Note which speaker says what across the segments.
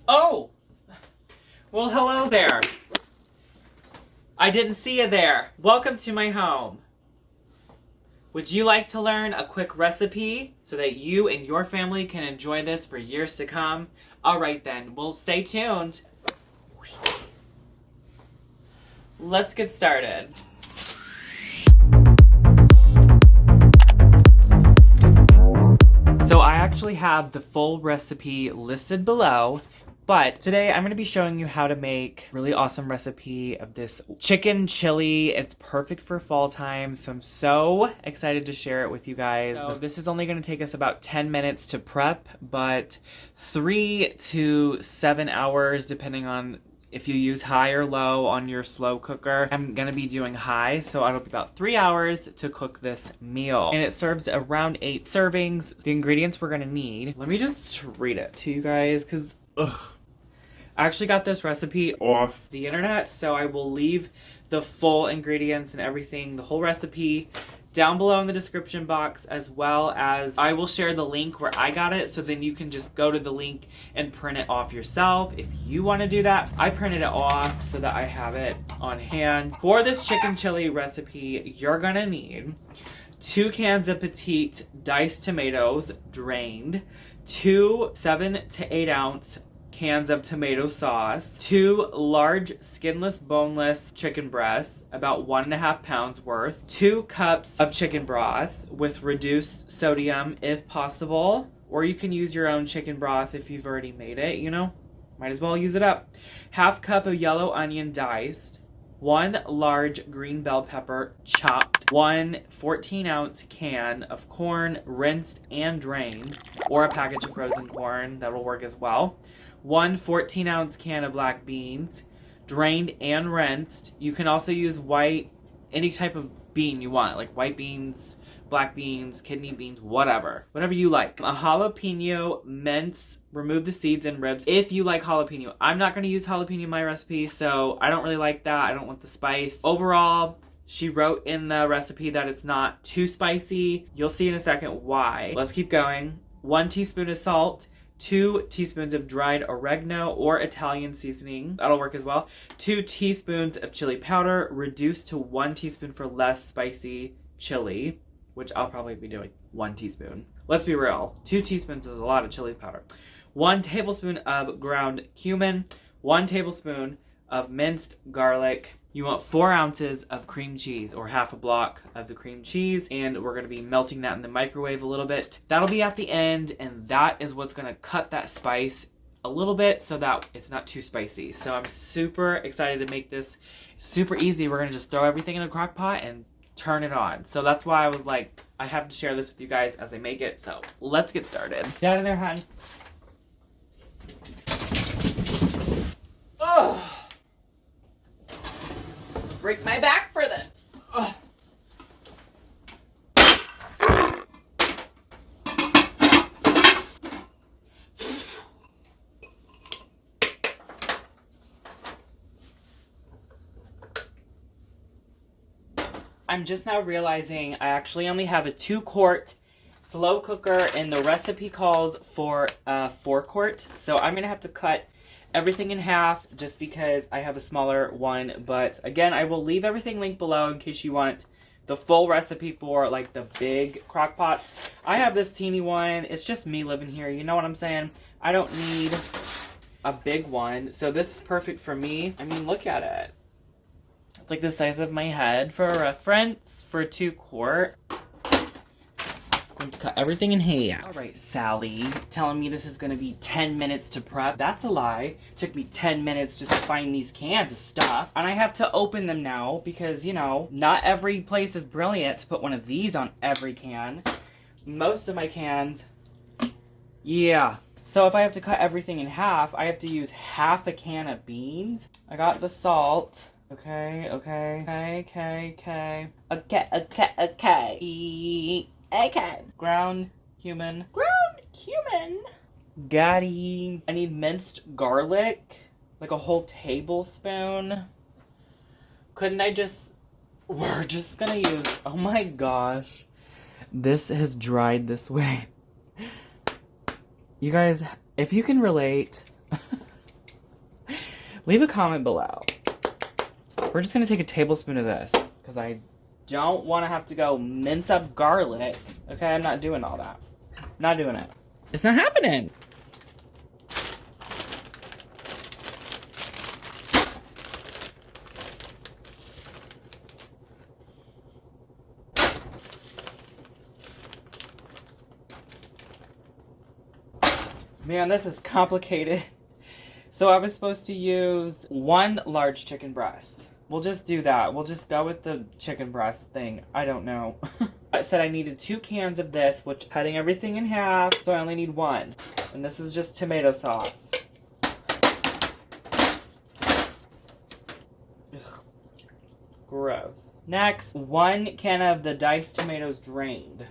Speaker 1: Oh! Well, hello there. I didn't see you there. Welcome to my home. Would you like to learn a quick recipe so that you and your family can enjoy this for years to come? Alright then, well stay tuned. Let's get started. So I actually have the full recipe listed below, but today I'm going to be showing you how to make a really awesome recipe of this chicken chili. It's perfect for fall time, so I'm so excited to share it with you guys. So this is only going to take us about 10 minutes to prep, but 3 to 7 hours depending on if you use high or low on your slow cooker. I'm gonna be doing high, so it'll be about 3 hours to cook this meal. And it serves around 8 servings. The ingredients we're gonna need, let me just read it to you guys, because I actually got this recipe off the internet, so I will leave the full ingredients and everything, the whole recipe, down below in the description box, as well as I will share the link where I got it, so then you can just go to the link and print it off yourself if you want to do that. I printed it off so that I have it on hand. For this chicken chili recipe, you're gonna need 2 cans of petite diced tomatoes, drained, 2 7 to 8 ounce cans of tomato sauce, 2 large skinless boneless chicken breasts, about 1.5 pounds worth, 2 cups of chicken broth with reduced sodium if possible, or you can use your own chicken broth if you've already made it, you know, might as well use it up. 1/2 cup of yellow onion diced, 1 large green bell pepper chopped, 1 14-ounce can of corn rinsed and drained, or a package of frozen corn, that will work as well. 1 14-ounce can of black beans, drained and rinsed. You can also use white, any type of bean you want, like white beans, black beans, kidney beans, whatever you like. A jalapeno mince, remove the seeds and ribs if you like jalapeno. I'm not going to use jalapeno in my recipe, so I don't really like that. I don't want the spice. Overall, she wrote in the recipe that it's not too spicy. You'll see in a second why. Let's keep going. 1 teaspoon of salt, 2 teaspoons of dried oregano or Italian seasoning, that'll work as well. 2 teaspoons of chili powder, reduced to 1 teaspoon for less spicy chili, which I'll probably be doing 1 teaspoon. Let's be real, 2 teaspoons is a lot of chili powder. 1 tablespoon of ground cumin, 1 tablespoon of minced garlic. You want 4 ounces of cream cheese, or 1/2 a block of the cream cheese, and we're going to be melting that in the microwave a little bit. That'll be at the end, and that is what's going to cut that spice a little bit so that it's not too spicy. So I'm super excited to make this super easy. We're going to just throw everything in a crock pot and turn it on. So that's why I was like, I have to share this with you guys as I make it. So let's get started. Get out of there, hon. Ugh. Break my back for this. Ugh. I'm just now realizing I actually only have a 2-quart slow cooker, and the recipe calls for a 4-quart. So I'm gonna have to cut everything in half just because I have a smaller one. But again, I will leave everything linked below in case you want the full recipe for like the big crock pots. I have this teeny one. It's just me living here, you know what I'm saying? I don't need a big one, so this is perfect for me. I mean, look at it. It's like the size of my head. For a reference, for a 2-quart. I'm going to cut everything in half. Alright, Sally, telling me this is going to be 10 minutes to prep. That's a lie. It took me 10 minutes just to find these cans of stuff. And I have to open them now because, you know, not every place is brilliant to put one of these on every can. Most of my cans, yeah. So if I have to cut everything in half, I have to use 1/2 a can of beans. I got the salt. Okay. Ground cumin. Got it. I need minced garlic. Like a whole tablespoon. Couldn't I just... We're just gonna use... Oh my gosh. This has dried this way. You guys, if you can relate... Leave a comment below. We're just gonna take a tablespoon of this because I don't want to have to go mince up garlic. Okay, I'm not doing all that. Not doing it. It's not happening. Man, this is complicated. So I was supposed to use 1 large chicken breast. We'll just do that. We'll just go with the chicken breast thing. I don't know. I said I needed 2 cans of this, which cutting everything in half, so I only need 1. And this is just tomato sauce. Ugh. Gross. Next, 1 can of the diced tomatoes drained.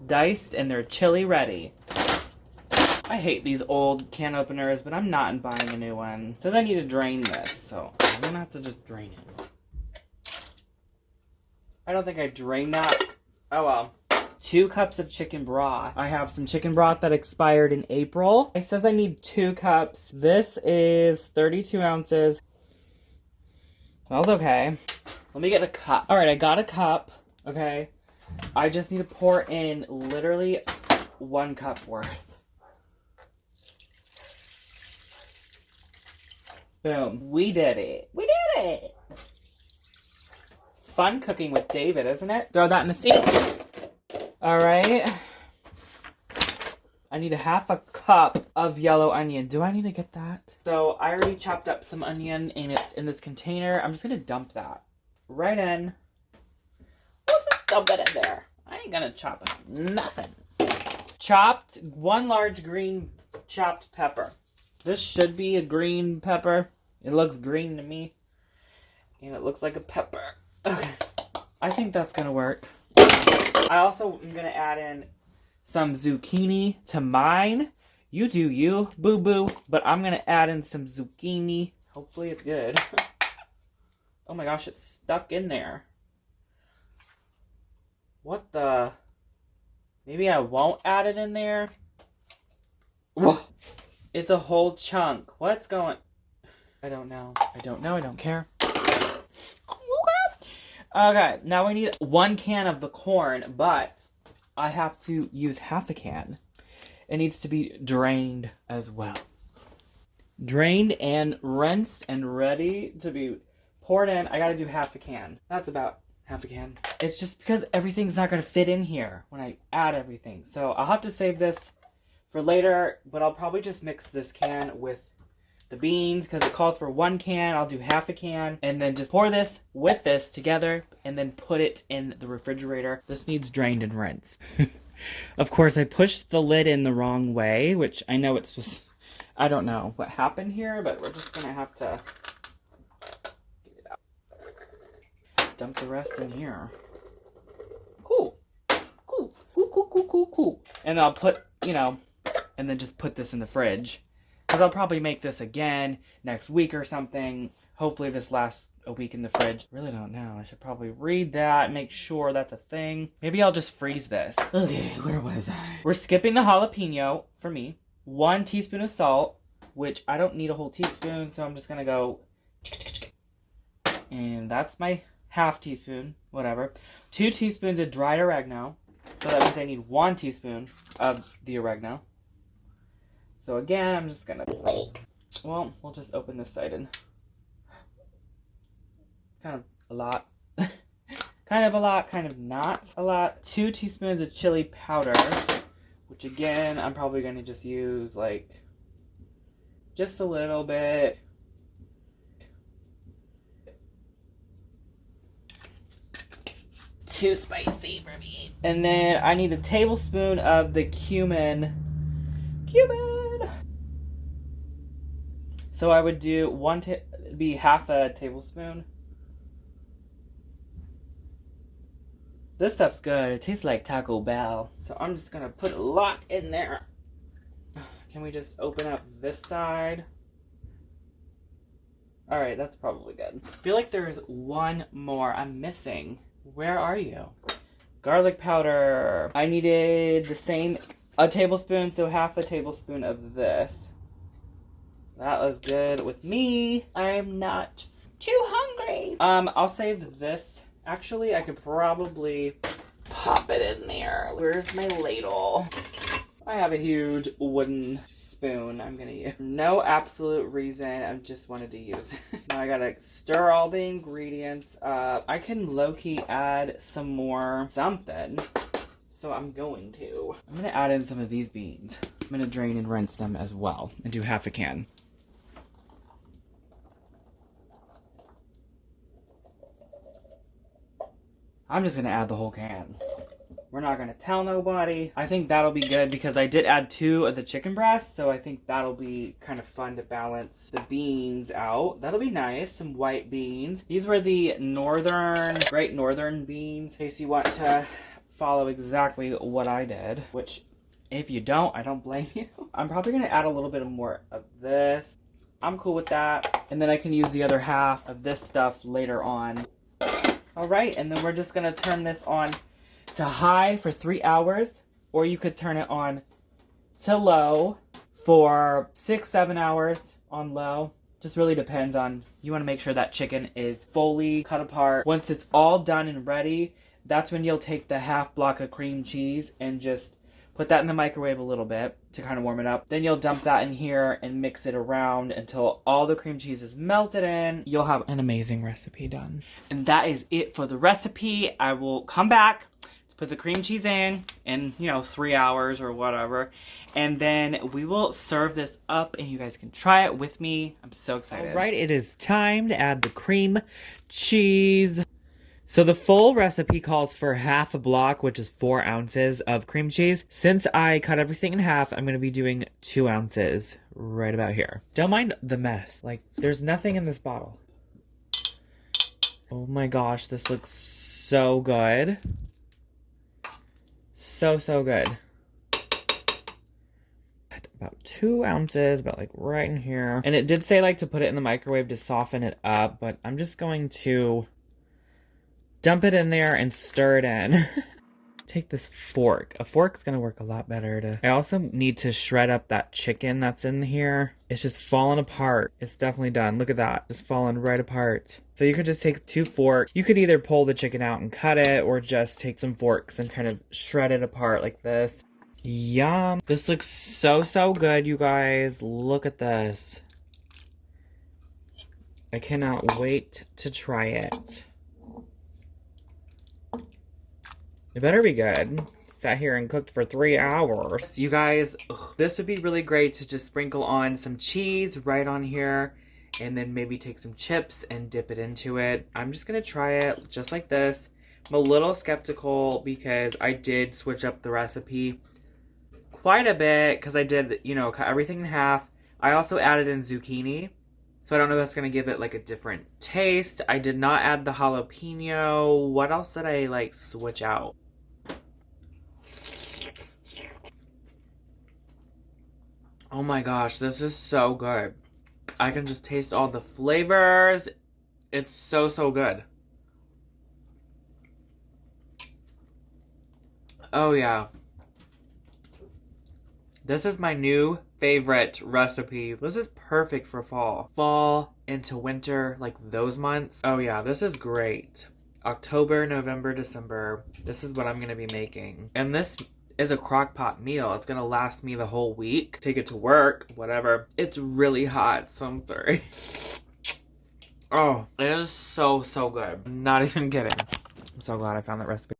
Speaker 1: Diced and they're chili ready. I hate these old can openers, but I'm not buying a new one. Says I need to drain this, so I'm gonna have to just drain it. I don't think I drained that. Oh well. 2 cups of chicken broth. I have some chicken broth that expired in April. It says I need 2 cups. This is 32 ounces. Smells okay. Let me get a cup. Alright, I got a cup. Okay. I just need to pour in literally 1 cup worth. Boom. We did it. We did it. It's fun cooking with David, isn't it? Throw that in the sink. Alright. I need a 1/2 cup of yellow onion. Do I need to get that? So I already chopped up some onion and it's in this container. I'm just going to dump that right in. Dump it in there. I ain't gonna chop it. Nothing. Chopped 1 large green chopped pepper. This should be a green pepper. It looks green to me. And it looks like a pepper. Okay. I think that's gonna work. I also am gonna add in some zucchini to mine. You do you, boo-boo. But I'm gonna add in some zucchini. Hopefully it's good. Oh my gosh, it's stuck in there. What the? Maybe I won't add it in there. Whoa. It's a whole chunk. What's going? I don't know. I don't know. I don't care. Okay, now we need 1 can of the corn, but I have to use 1/2 can. It needs to be drained as well. Drained and rinsed and ready to be poured in. I gotta do 1/2 can. That's about 1/2 can. It's just because everything's not going to fit in here when I add everything. So I'll have to save this for later, but I'll probably just mix this can with the beans because it calls for 1 can. I'll do 1/2 can and then just pour this with this together and then put it in the refrigerator. This needs drained and rinsed. Of course, I pushed the lid in the wrong way, which I know it's supposed to, I don't know what happened here, but we're just going to have to dump the rest in here. Cool. Cool. Cool, cool, cool, cool, cool. And I'll put, and then just put this in the fridge. Because I'll probably make this again next week or something. Hopefully this lasts a week in the fridge. Really don't know. I should probably read that, make sure that's a thing. Maybe I'll just freeze this. Okay, where was I? We're skipping the jalapeno for me. 1 teaspoon of salt, which I don't need a whole teaspoon, so I'm just going to go. And that's my 1/2 teaspoon, whatever. 2 teaspoons of dried oregano. So that means I need 1 teaspoon of the oregano. So again, I'm just gonna well, we'll just open this side and kind of a lot. Kind of a lot, kind of not a lot. 2 teaspoons of chili powder, which again, I'm probably gonna just use like just a little bit. Too spicy for me. And then I need a tablespoon of the cumin. So I would do 1/2 a tablespoon. This stuff's good. It tastes like Taco Bell. So I'm just gonna put a lot in there. Can we just open up this side? Alright, that's probably good. I feel like there's 1 more I'm missing. Where are you? Garlic powder. I needed the same, a tablespoon, so 1/2 a tablespoon of this. That was good with me. I'm not too hungry. I'll save this. Actually, I could probably pop it in there. Where's my ladle? I have a huge wooden spoon I'm gonna use. No absolute reason, I just wanted to use it. Now I gotta stir all the ingredients up. I can low-key add some more something, so I'm going to. I'm gonna add in some of these beans. I'm gonna drain and rinse them as well and do half a can. I'm just gonna add the whole can. We're not gonna tell nobody. I think that'll be good because I did add 2 of the chicken breasts, so I think that'll be kind of fun to balance the beans out. That'll be nice, some white beans. These were the Great Northern beans, in case you want to follow exactly what I did, which if you don't, I don't blame you. I'm probably gonna add a little bit more of this. I'm cool with that. And then I can use the other half of this stuff later on. All right, and then we're just gonna turn this on to high for 3 hours, or you could turn it on to low for 6-7 hours on low. Just really depends on, you want to make sure that chicken is fully cut apart. Once it's all done and ready, that's when you'll take the half block of cream cheese and just put that in the microwave a little bit to kind of warm it up. Then you'll dump that in here and mix it around until all the cream cheese is melted in. You'll have an amazing recipe done. And that is it for the recipe. I will come back, put the cream cheese in, you know, 3 hours or whatever. And then we will serve this up and you guys can try it with me. I'm so excited. All right, it is time to add the cream cheese. So the full recipe calls for half a block, which is 4 ounces of cream cheese. Since I cut everything in half, I'm going to be doing 2 ounces right about here. Don't mind the mess. Like, there's nothing in this bottle. Oh my gosh, this looks so good. So good. About 2 ounces, about like right in here. And it did say like to put it in the microwave to soften it up, but I'm just going to dump it in there and stir it in. Take this fork. A fork's gonna work a lot better. I also need to shred up that chicken that's in here. It's just falling apart. It's definitely done. Look at that. It's falling right apart. So you could just take 2 forks. You could either pull the chicken out and cut it, or just take some forks and kind of shred it apart like this. Yum. This looks so good, you guys. Look at this. I cannot wait to try it. It better be good. Sat here and cooked for 3 hours. You guys, this would be really great to just sprinkle on some cheese right on here, and then maybe take some chips and dip it into it. I'm just gonna try it just like this. I'm a little skeptical because I did switch up the recipe quite a bit because I did, you know, cut everything in half. I also added in zucchini, so I don't know if that's gonna give it like a different taste. I did not add the jalapeno. What else did I like switch out? Oh my gosh, this is so good. I can just taste all the flavors. It's so good. Oh yeah. This is my new favorite recipe. This is perfect for fall. Fall into winter, like those months. Oh yeah, this is great. October, November, December. This is what I'm gonna be making. And this is a CrockPot meal. It's gonna last me the whole week. Take it to work, whatever. It's really hot, so I'm sorry. Oh, it is so good. I'm not even kidding. I'm so glad I found that recipe.